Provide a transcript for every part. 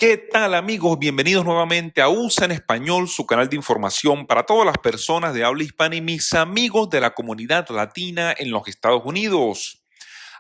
¿Qué tal amigos? Bienvenidos nuevamente a USA en Español, su canal de información para todas las personas de habla hispana y mis amigos de la comunidad latina en los Estados Unidos.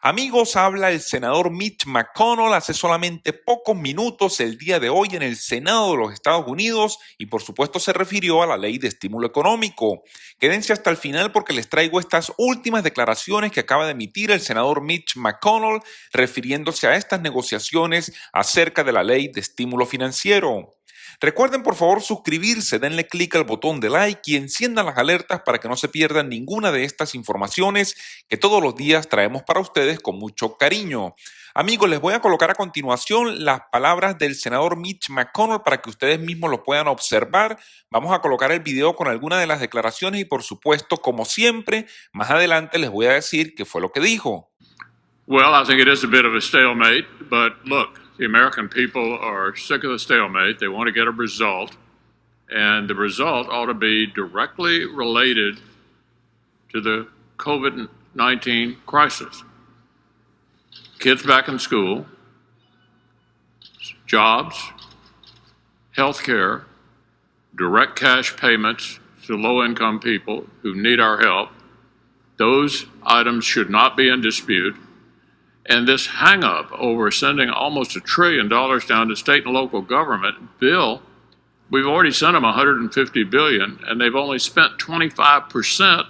Amigos, habla el senador Mitch McConnell hace solamente pocos minutos el día de hoy en el Senado de los Estados Unidos y por supuesto se refirió a la ley de estímulo económico. Quédense hasta el final porque les traigo estas últimas declaraciones que acaba de emitir el senador Mitch McConnell refiriéndose a estas negociaciones acerca de la ley de estímulo financiero. Recuerden por favor suscribirse, denle clic al botón de like y enciendan las alertas para que no se pierdan ninguna de estas informaciones que todos los días traemos para ustedes con mucho cariño. Amigos, les voy a colocar a continuación las palabras del senador Mitch McConnell para que ustedes mismos lo puedan observar. Vamos a colocar el video con algunas de las declaraciones y por supuesto, como siempre, más adelante les voy a decir qué fue lo que dijo. Well, I think it is a bit of a stalemate, but look, the American people are sick of the stalemate. They want to get a result, and the result ought to be directly related to the COVID-19 crisis. Kids back in school, jobs, health care, direct cash payments to low-income people who need our help. Those items should not be in dispute. And this hang-up over sending almost $1 trillion down to state and local government, Bill, we've already sent them $150 billion, and they've only spent 25%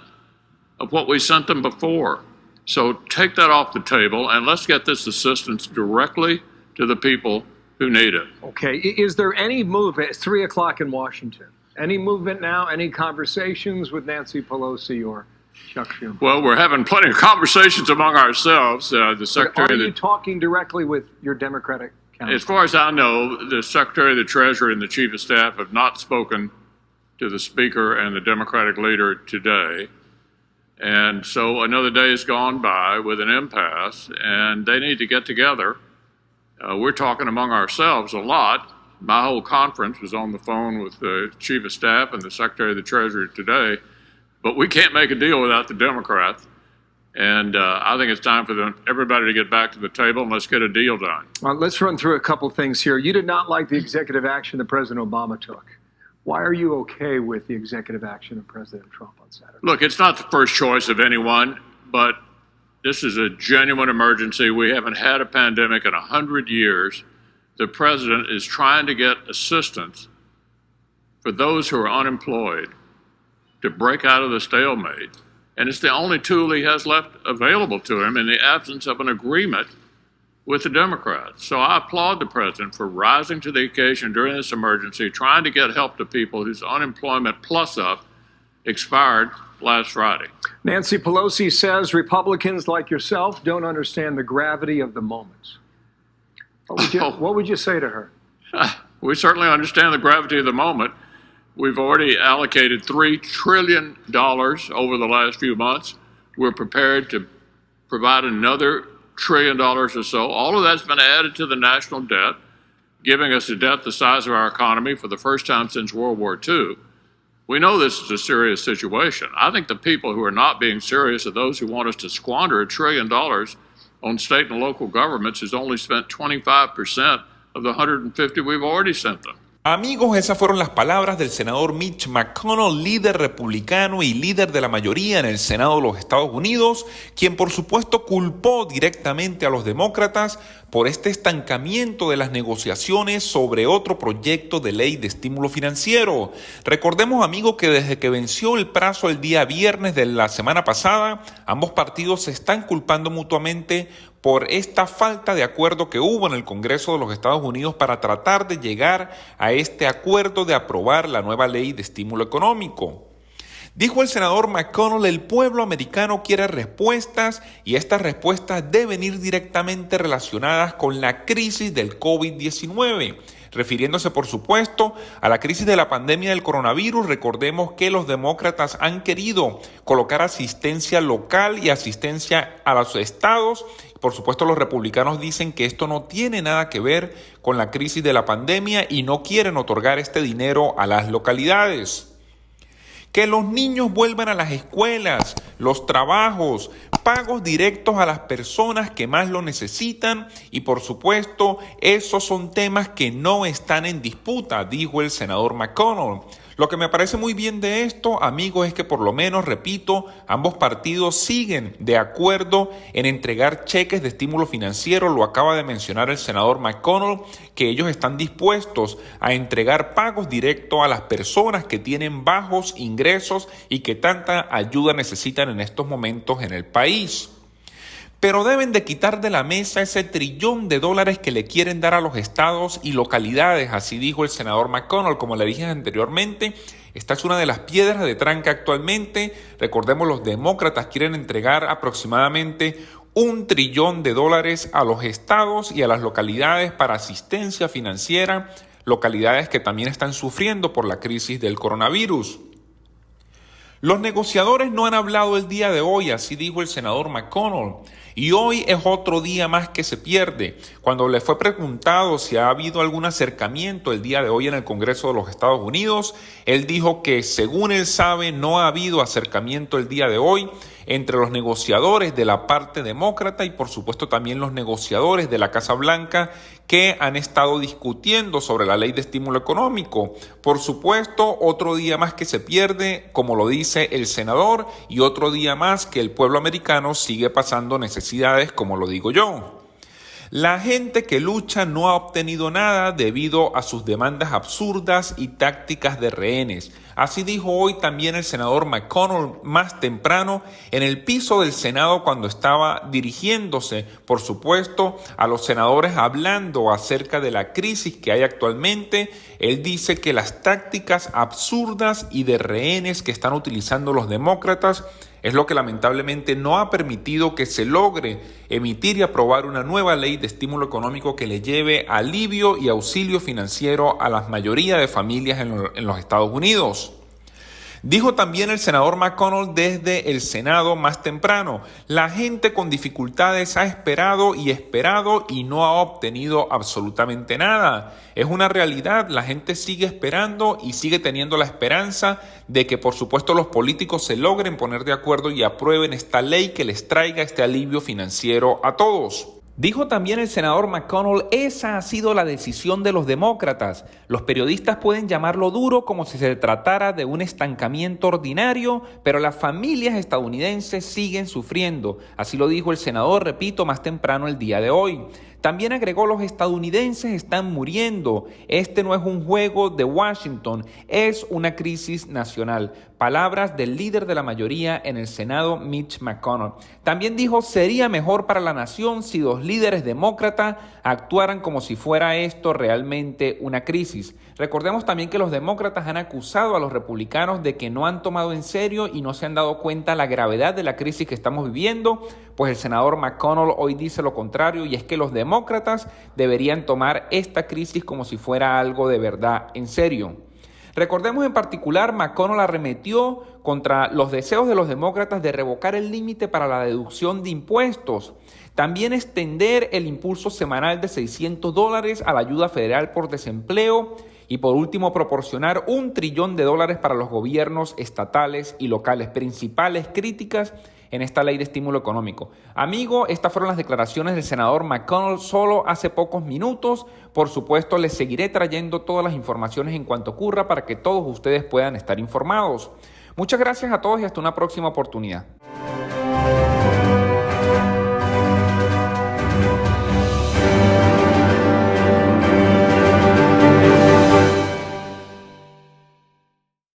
of what we sent them before. So take that off the table, and let's get this assistance directly to the people who need it. Okay. Is there any movement? It's 3 o'clock in Washington. Any movement now? Any conversations with Nancy Pelosi or Chuck Schumer? Well, we're having plenty of conversations among ourselves. The Secretary. Are you talking directly with your Democratic counterpart? As far as I know, the Secretary of the Treasury and the Chief of Staff have not spoken to the Speaker and the Democratic leader today. And so another day has gone by with an impasse, and they need to get together. We're talking among ourselves a lot. My whole conference was on the phone with the Chief of Staff and the Secretary of the Treasury today. But we can't make a deal without the Democrats. And I think it's time for everybody to get back to the table and let's get a deal done. Let's run through a couple things here. You did not like the executive action that President Obama took. Why are you okay with the executive action of President Trump on Saturday? Look, it's not the first choice of anyone, but this is a genuine emergency. We haven't had a pandemic in 100 years. The president is trying to get assistance for those who are unemployed to break out of the stalemate. And it's the only tool he has left available to him in the absence of an agreement with the Democrats. So I applaud the president for rising to the occasion during this emergency, trying to get help to people whose unemployment plus up expired last Friday. Nancy Pelosi says Republicans like yourself don't understand the gravity of the moment. What would you say to her? We certainly understand the gravity of the moment. We've already allocated $3 trillion over the last few months. We're prepared to provide another $1 trillion or so. All of that's been added to the national debt, giving us a debt the size of our economy for the first time since World War II. We know this is a serious situation. I think the people who are not being serious are those who want us to squander $1 trillion on state and local governments who's only spent 25% of the $150 we've already sent them. Amigos, esas fueron las palabras del senador Mitch McConnell, líder republicano y líder de la mayoría en el Senado de los Estados Unidos, quien por supuesto culpó directamente a los demócratas por este estancamiento de las negociaciones sobre otro proyecto de ley de estímulo financiero. Recordemos, amigos, que desde que venció el plazo el día viernes de la semana pasada, ambos partidos se están culpando mutuamente por esta falta de acuerdo que hubo en el Congreso de los Estados Unidos para tratar de llegar a este acuerdo de aprobar la nueva ley de estímulo económico. Dijo el senador McConnell, el pueblo americano quiere respuestas y estas respuestas deben ir directamente relacionadas con la crisis del COVID-19. Refiriéndose, por supuesto, a la crisis de la pandemia del coronavirus, recordemos que los demócratas han querido colocar asistencia local y asistencia a los estados. Por supuesto, los republicanos dicen que esto no tiene nada que ver con la crisis de la pandemia y no quieren otorgar este dinero a las localidades. Que los niños vuelvan a las escuelas, los trabajos, pagos directos a las personas que más lo necesitan y por supuesto esos son temas que no están en disputa, dijo el senador McConnell. Lo que me parece muy bien de esto, amigos, es que por lo menos, repito, ambos partidos siguen de acuerdo en entregar cheques de estímulo financiero. Lo acaba de mencionar el senador McConnell, que ellos están dispuestos a entregar pagos directos a las personas que tienen bajos ingresos y que tanta ayuda necesitan en estos momentos en el país. Pero deben de quitar de la mesa ese $1 trillón que le quieren dar a los estados y localidades, así dijo el senador McConnell. Como le dije anteriormente, esta es una de las piedras de tranca actualmente. Recordemos, los demócratas quieren entregar aproximadamente $1 trillón a los estados y a las localidades para asistencia financiera, localidades que también están sufriendo por la crisis del coronavirus. Los negociadores no han hablado el día de hoy, así dijo el senador McConnell, y hoy es otro día más que se pierde. Cuando le fue preguntado si ha habido algún acercamiento el día de hoy en el Congreso de los Estados Unidos, él dijo que según él sabe no ha habido acercamiento el día de hoy entre los negociadores de la parte demócrata y por supuesto también los negociadores de la Casa Blanca que han estado discutiendo sobre la ley de estímulo económico. Por supuesto, otro día más que se pierde, como lo dice el senador, y otro día más que el pueblo americano sigue pasando necesidades, como lo digo yo. La gente que lucha no ha obtenido nada debido a sus demandas absurdas y tácticas de rehenes. Así dijo hoy también el senador McConnell más temprano en el piso del Senado cuando estaba dirigiéndose, por supuesto, a los senadores hablando acerca de la crisis que hay actualmente. Él dice que las tácticas absurdas y de rehenes que están utilizando los demócratas es lo que lamentablemente no ha permitido que se logre emitir y aprobar una nueva ley de estímulo económico que le lleve alivio y auxilio financiero a la mayoría de familias en los Estados Unidos. Dijo también el senador McConnell desde el Senado más temprano, la gente con dificultades ha esperado y no ha obtenido absolutamente nada. Es una realidad, la gente sigue esperando y sigue teniendo la esperanza de que por supuesto los políticos se logren poner de acuerdo y aprueben esta ley que les traiga este alivio financiero a todos. Dijo también el senador McConnell, esa ha sido la decisión de los demócratas. Los periodistas pueden llamarlo duro como si se tratara de un estancamiento ordinario, pero las familias estadounidenses siguen sufriendo. Así lo dijo el senador, repito, más temprano el día de hoy. También agregó, los estadounidenses están muriendo. Este no es un juego de Washington, es una crisis nacional. Palabras del líder de la mayoría en el Senado, Mitch McConnell. También dijo, sería mejor para la nación si los líderes demócratas actuaran como si fuera esto realmente una crisis. Recordemos también que los demócratas han acusado a los republicanos de que no han tomado en serio y no se han dado cuenta la gravedad de la crisis que estamos viviendo, pues el senador McConnell hoy dice lo contrario, y es que los demócratas deberían tomar esta crisis como si fuera algo de verdad en serio. Recordemos en particular, McConnell arremetió contra los deseos de los demócratas de revocar el límite para la deducción de impuestos. También extender el impulso semanal de $600 a la ayuda federal por desempleo. Y por último, proporcionar $1 trillón para los gobiernos estatales y locales, principales críticas en esta ley de estímulo económico. Amigo, estas fueron las declaraciones del senador McConnell solo hace pocos minutos. Por supuesto, les seguiré trayendo todas las informaciones en cuanto ocurra para que todos ustedes puedan estar informados. Muchas gracias a todos y hasta una próxima oportunidad.